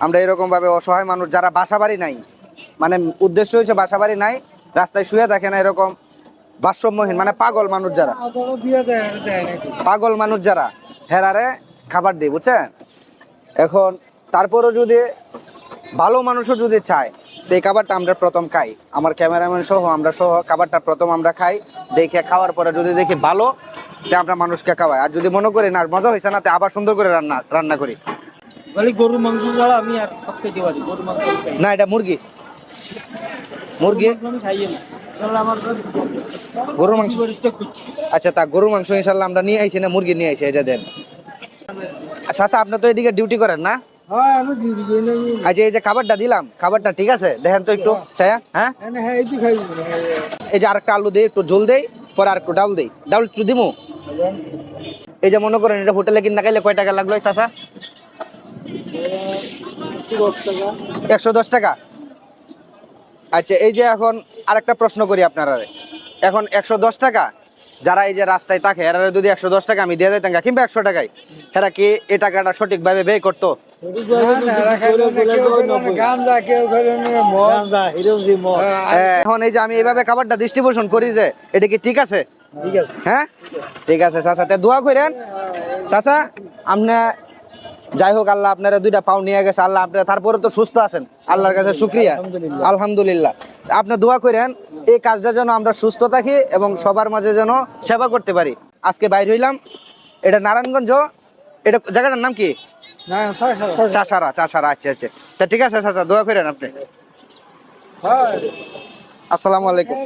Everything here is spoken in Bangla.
আমরা এরকম ভাবে অসহায় মানুষ যারা বাসাবাড়ি নাই, মানে উদ্দেশ্য হচ্ছে বাসাবাড়ি নাই, রাস্তায় শুয়ে থাকে না, এরকম ভারসাম্যহীন মানে পাগল মানুষ যারা, পাগল মানুষ যারা হেরারে খাবার দিই, বুঝছেন? এখন তারপরও যদি ভালো মানুষও যদি চায়, তো এই খাবারটা আমরা প্রথম খাই, আমার ক্যামেরাম্যান সহ আমরা সহ খাবারটা প্রথম আমরা খাই, দেখে খাওয়ার পরে যদি দেখি ভালো, তে আমরা মানুষকে খাওয়াই। আর যদি মনে করি না মজা হয়েছে না, তে আবার সুন্দর করে রান্না করি। গরুর মাংস ছাড়া আমি আর সব খেতে পারি। গরুর মাংস না, এটা মুরগি, মুরগি আমি খাইয়ে না, আমার গরুর মাংস। আচ্ছা, তা গরুর মাংস ইনশাল্লাহ আমরা নিয়ে আইছি না, মুরগি নিয়ে আইছি, এটা দেন। আচ্ছা, আপনি তো এদিকে ডিউটি করেন না? হ্যাঁ, আমি ডিউটি করি না। আচ্ছা, এই যে খাবারটা দিলাম, খাবারটা ঠিক আছে? দেখেন তো একটু ছায়া। হ্যাঁ, হ্যাঁ, এই খাই। এই যে আরেকটা আলু দেই, একটু ঝোল দেই, পরে আর একটু ডাল দেই, ডাল একটু দিমু। এই যে মনে করেন এটা হোটেলে কিনা খাইলে কয় টাকা লাগলো চাচা? 110 টাকা। আচ্ছা, এই যে এখন আরেকটা প্রশ্ন করি আপনারা, এখন 110 টাকা যারা এই যে রাস্তায় থাকে, এরা যদি 110 টাকা আমি দিয়ে দিতাম কিংবা 100 টাকায়, এরা কি এই টাকাটা সঠিকভাবে ব্যয় করতো? এখন এই যে আমি এইভাবে খাবারটা ডিস্ট্রিবিউশন করি, যে এটা কি ঠিক আছে? হ্যাঁ, ঠিক আছে চাচা, তে দোয়া করেন চাচা। আপনি যাই হোক, আল্লাহ আপনারা 2টা পাও নিয়ে গেছে, আল্লাহ আপনারা তারপরে তো সুস্থ আছেন, আল্লাহর কাছে শুকরিয়া, আলহামদুলিল্লাহ। আপনি দোয়া করেন এই কাজটা যেন আমরা সুস্থ থাকি এবং সবার মাঝে যেন সেবা করতে পারি। আজকে বাইর হইলাম, এটা নারায়ণগঞ্জ, এটা জায়গাটার নাম কি? চাষারা। আচ্ছা আচ্ছা, তা ঠিক আছে চাচা, দোয়া করেন আপনি। আসসালামু আলাইকুম।